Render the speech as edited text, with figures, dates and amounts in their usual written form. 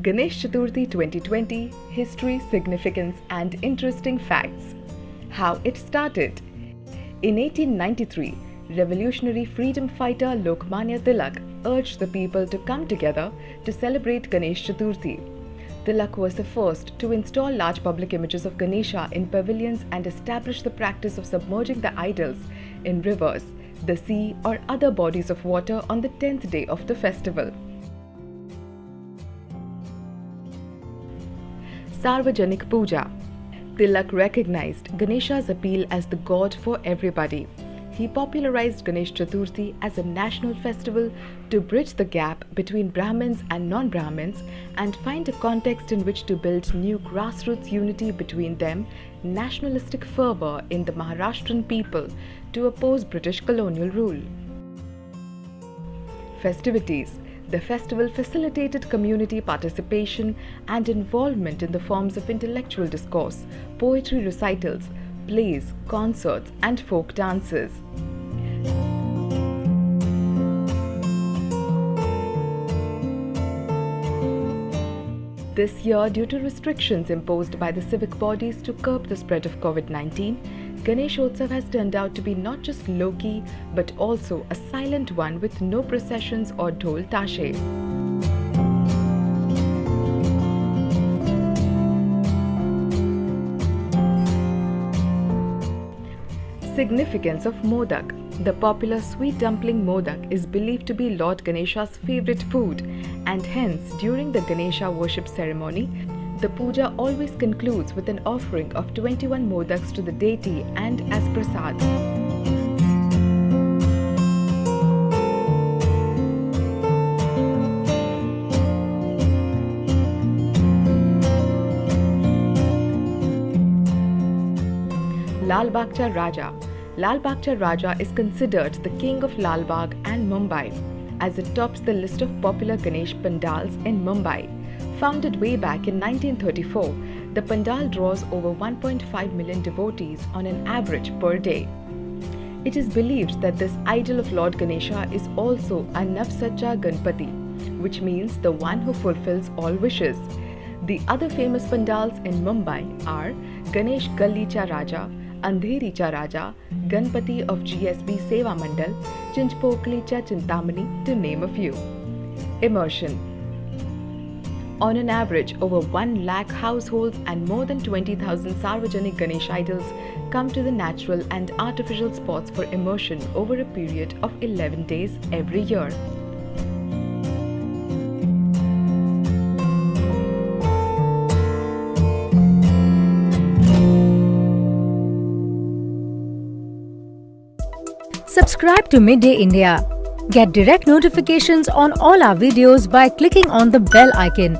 Ganesh Chaturthi 2020 History, Significance and Interesting Facts. How it started. In 1893, revolutionary freedom fighter Lokmanya Tilak urged the people to come together to celebrate Ganesh Chaturthi. Tilak was the first to install large public images of Ganesha in pavilions and establish the practice of submerging the idols in rivers, the sea or other bodies of water on the 10th day of the festival. Sarvajanik Puja. Tilak recognized Ganesha's appeal as the god for everybody. He popularized Ganesh Chaturthi as a national festival to bridge the gap between Brahmins and non-Brahmins and find a context in which to build new grassroots unity between them, nationalistic fervor in the Maharashtrian people to oppose British colonial rule. Festivities. The festival facilitated community participation and involvement in the forms of intellectual discourse, poetry recitals, plays, concerts, and folk dances. This year, due to restrictions imposed by the civic bodies to curb the spread of COVID-19, Ganeshotsav has turned out to be not just low-key but also a silent one with no processions or dhol tashe. Significance of Modak. The popular sweet dumpling Modak is believed to be Lord Ganesha's favorite food, and hence during the Ganesha worship ceremony, the puja always concludes with an offering of 21 modaks to the deity and as prasad. Lal Bagh Raja. Lal Bagh Raja is considered the king of Lal Bagh and Mumbai, as it tops the list of popular Ganesh pandals in Mumbai. Founded way back in 1934, the pandal draws over 1.5 million devotees on an average per day. It is believed that this idol of Lord Ganesha is also a Navsacha Ganpati, which means the one who fulfills all wishes. The other famous pandals in Mumbai are Ganesh Galli Cha Raja, Andheri Cha Raja, Ganpati of GSB Seva Mandal, Chinchpokli Cha Chintamani, to name a few. Immersion. On an average, over 1 lakh households and more than 20,000 Sarvajanik Ganesh idols come to the natural and artificial spots for immersion over a period of 11 days every year. Subscribe to Midday India. Get direct notifications on all our videos by clicking on the bell icon.